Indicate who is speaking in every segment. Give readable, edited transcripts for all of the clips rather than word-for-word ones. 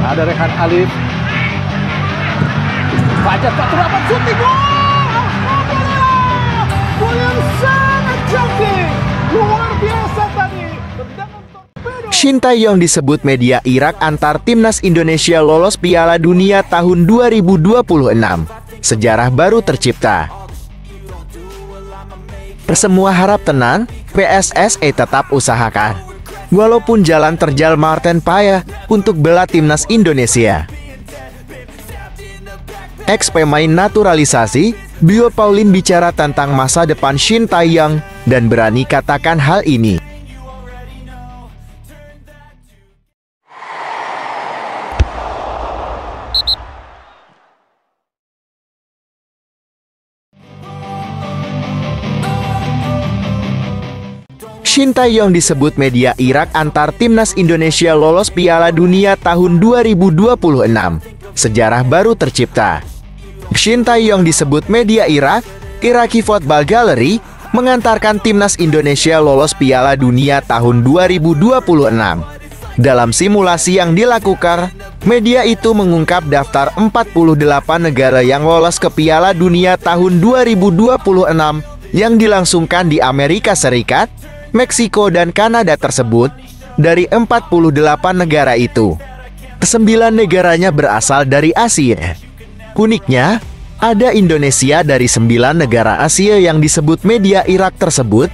Speaker 1: Ada Rehan Alif. Fajar tak terdapat shooting. Gol yang sangat cantik. Luar biasa tadi. Tendangan torpedo.
Speaker 2: Shin Tae-yong disebut media Irak antar timnas Indonesia lolos Piala Dunia tahun 2026. Sejarah baru tercipta. Semua harap tenang, PSSI tetap usahakan. Walaupun jalan terjal Martin Paes untuk bela timnas Indonesia. Ex-pemain naturalisasi, Bio Pauline bicara tentang masa depan Shin Tae-yong dan berani katakan hal ini. Shin Tae-yong disebut media Irak antar timnas Indonesia lolos Piala Dunia tahun 2026. Sejarah baru tercipta. Shin Tae-yong disebut media Irak, Iraqi Football Gallery, mengantarkan timnas Indonesia lolos Piala Dunia tahun 2026. Dalam simulasi yang dilakukan, media itu mengungkap daftar 48 negara yang lolos ke Piala Dunia tahun 2026 yang dilangsungkan di Amerika Serikat, Meksiko dan Kanada tersebut. Dari 48 negara itu, 9 negaranya berasal dari Asia. Uniknya, ada Indonesia dari 9 negara Asia yang disebut media Irak tersebut.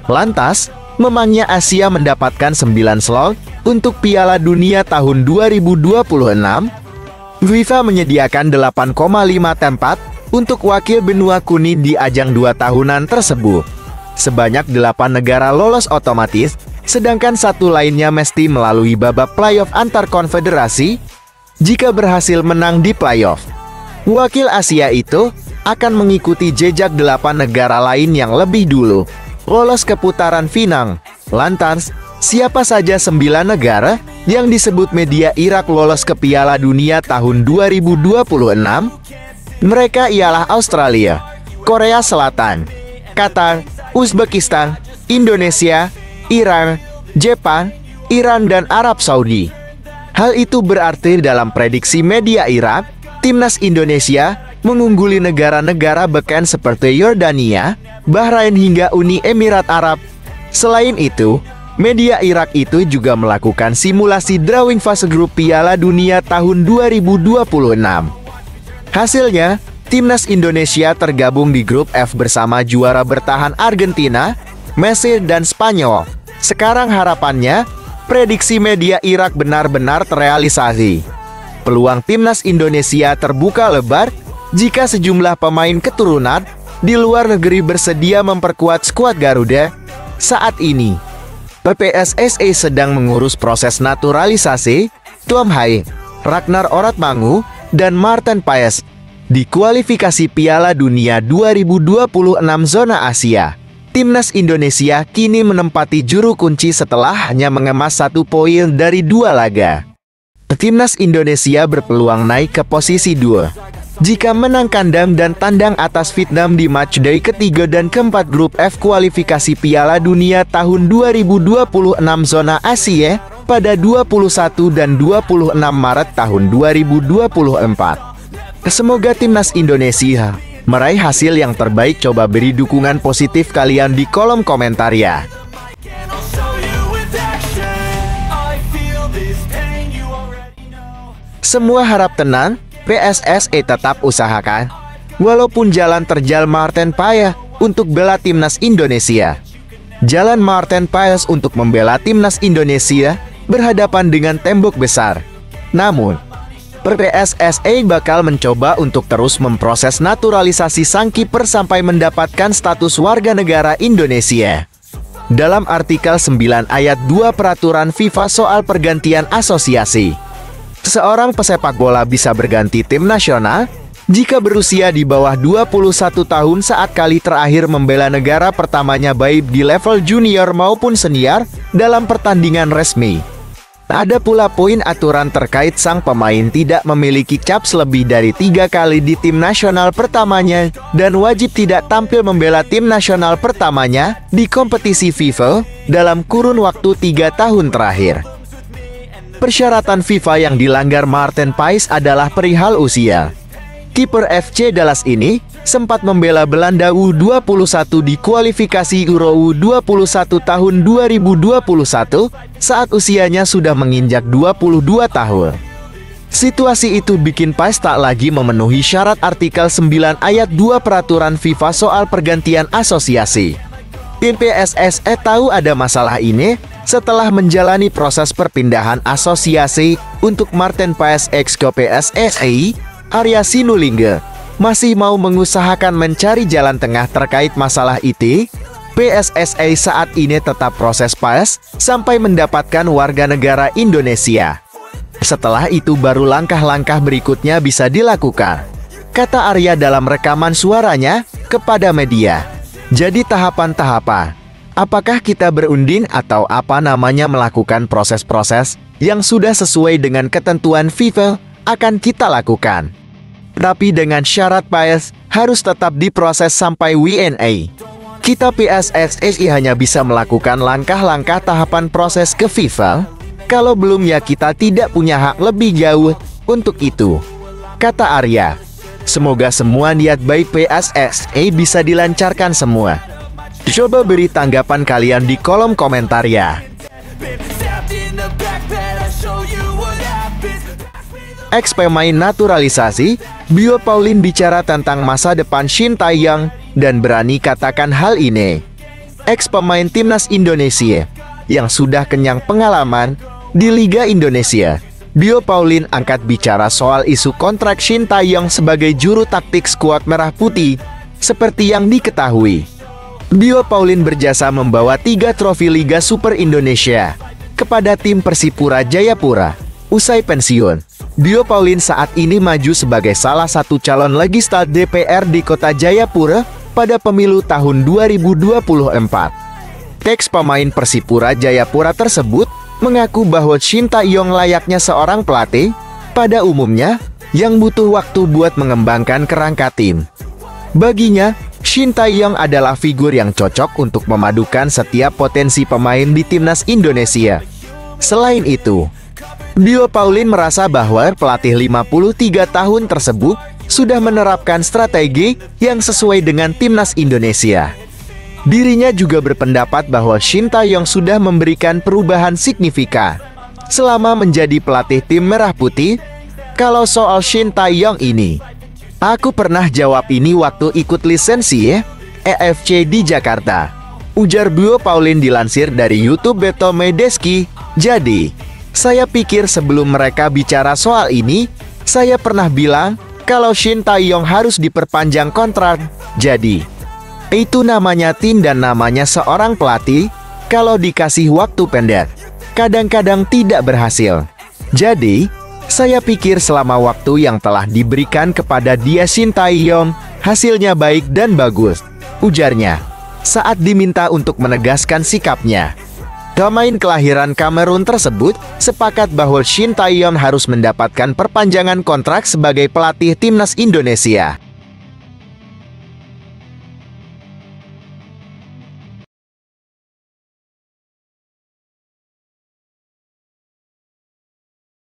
Speaker 2: Lantas, memangnya Asia mendapatkan 9 slot untuk Piala Dunia tahun 2026? FIFA menyediakan 8,5 tempat untuk wakil benua kuning di ajang 2 tahunan tersebut. Sebanyak 8 negara lolos otomatis, sedangkan 1 lainnya mesti melalui babak playoff antar konfederasi. Jika berhasil menang di playoff, wakil Asia itu akan mengikuti jejak 8 negara lain yang lebih dulu lolos ke putaran final. Lantas, siapa saja 9 negara yang disebut media Irak lolos ke Piala Dunia tahun 2026? Mereka ialah Australia, Korea Selatan, Qatar, Uzbekistan, Indonesia, Iran, Jepang, Iran dan Arab Saudi. Hal itu berarti dalam prediksi media Irak, timnas Indonesia mengungguli negara-negara beken seperti Yordania, Bahrain hingga Uni Emirat Arab. Selain itu, media Irak itu juga melakukan simulasi drawing fase grup Piala Dunia tahun 2026. Hasilnya, timnas Indonesia tergabung di grup F bersama juara bertahan Argentina, Mesir dan Spanyol. Sekarang harapannya, prediksi media Irak benar-benar terrealisasi. Peluang timnas Indonesia terbuka lebar jika sejumlah pemain keturunan di luar negeri bersedia memperkuat skuad Garuda. Saat ini, PSSI sedang mengurus proses naturalisasi Tom Haye, Ragnar Oratmangu, dan Martin Paes di kualifikasi Piala Dunia 2026 zona Asia. Timnas Indonesia kini menempati juru kunci setelah hanya mengemas 1 poin dari 2 laga. Timnas Indonesia berpeluang naik ke posisi 2 jika menang kandang dan tandang atas Vietnam di matchday ketiga dan keempat grup F kualifikasi Piala Dunia tahun 2026 zona Asia pada 21 dan 26 Maret tahun 2024. Semoga timnas Indonesia meraih hasil yang terbaik. Coba beri dukungan positif kalian di kolom komentar ya. Semua harap tenang, PSSI tetap usahakan. Walaupun jalan terjal Martin Paes untuk bela timnas Indonesia. Jalan Martin Paes untuk membela timnas Indonesia berhadapan dengan tembok besar. Namun, PSSI bakal mencoba untuk terus memproses naturalisasi sang kiper sampai mendapatkan status warga negara Indonesia. Dalam artikel 9 ayat 2 peraturan FIFA soal pergantian asosiasi, seorang pesepak bola bisa berganti tim nasional jika berusia di bawah 21 tahun saat kali terakhir membela negara pertamanya baik di level junior maupun senior dalam pertandingan resmi. Ada pula poin aturan terkait sang pemain tidak memiliki caps lebih dari 3 kali di tim nasional pertamanya dan wajib tidak tampil membela tim nasional pertamanya di kompetisi FIFA dalam kurun waktu 3 tahun terakhir. Persyaratan FIFA yang dilanggar Martin Paes adalah perihal usia. Kiper FC Dallas ini sempat membela Belanda U21 di kualifikasi Euro U21 tahun 2021 saat usianya sudah menginjak 22 tahun. Situasi itu bikin Paes tak lagi memenuhi syarat artikel 9 ayat 2 peraturan FIFA soal pergantian asosiasi. Tim PSSI tahu ada masalah ini setelah menjalani proses perpindahan asosiasi untuk Martin Paes ex ke PSSI. Arya Sinulinga masih mau mengusahakan mencari jalan tengah terkait masalah itu. PSSI saat ini tetap proses Paes sampai mendapatkan warga negara Indonesia. Setelah itu baru langkah-langkah berikutnya bisa dilakukan, kata Arya dalam rekaman suaranya kepada media. Jadi tahapan-tahapan, apakah kita berunding atau melakukan proses-proses yang sudah sesuai dengan ketentuan FIFA akan kita lakukan. Tapi dengan syarat Paes harus tetap diproses sampai WNA. Kita PSSI hanya bisa melakukan langkah-langkah tahapan proses ke FIFA. Kalau belum ya kita tidak punya hak lebih jauh untuk itu, kata Arya. Semoga semua niat baik PSSI bisa dilancarkan semua. Coba beri tanggapan kalian di kolom komentar ya. Ex pemain naturalisasi, Bio Pauline bicara tentang masa depan Shin Tae-yong dan berani katakan hal ini. Ex pemain timnas Indonesia yang sudah kenyang pengalaman di Liga Indonesia, Bio Pauline angkat bicara soal isu kontrak Shin Tae-yong sebagai juru taktik skuad Merah Putih. Seperti yang diketahui, Bio Pauline berjasa membawa 3 trofi Liga Super Indonesia kepada tim Persipura Jayapura. Usai pensiun, Bio Pauline saat ini maju sebagai salah satu calon legislatif DPR di kota Jayapura pada pemilu tahun 2024. Ex pemain Persipura Jayapura tersebut mengaku bahwa Shin Tae-yong layaknya seorang pelatih pada umumnya yang butuh waktu buat mengembangkan kerangka tim. Baginya, Shin Tae-yong adalah figur yang cocok untuk memadukan setiap potensi pemain di timnas Indonesia. Selain itu, Bio Pauline merasa bahwa pelatih 53 tahun tersebut sudah menerapkan strategi yang sesuai dengan timnas Indonesia. Dirinya juga berpendapat bahwa Shin Tae-yong sudah memberikan perubahan signifikan selama menjadi pelatih tim Merah Putih. Kalau soal Shin Tae-yong ini, aku pernah jawab ini waktu ikut lisensi EFC di Jakarta, ujar Bio Pauline dilansir dari YouTube Beto Medeski. Jadi, saya pikir sebelum mereka bicara soal ini, saya pernah bilang kalau Shin Tae-yong harus diperpanjang kontrak. Jadi, itu namanya tim dan namanya seorang pelatih. Kalau dikasih waktu pendek, kadang-kadang tidak berhasil. Jadi, saya pikir selama waktu yang telah diberikan kepada dia Shin Tae-yong, hasilnya baik dan bagus, ujarnya saat diminta untuk menegaskan sikapnya. Pemain kelahiran Kamerun tersebut sepakat bahwa Shin Tae-yong harus mendapatkan perpanjangan kontrak sebagai pelatih timnas Indonesia.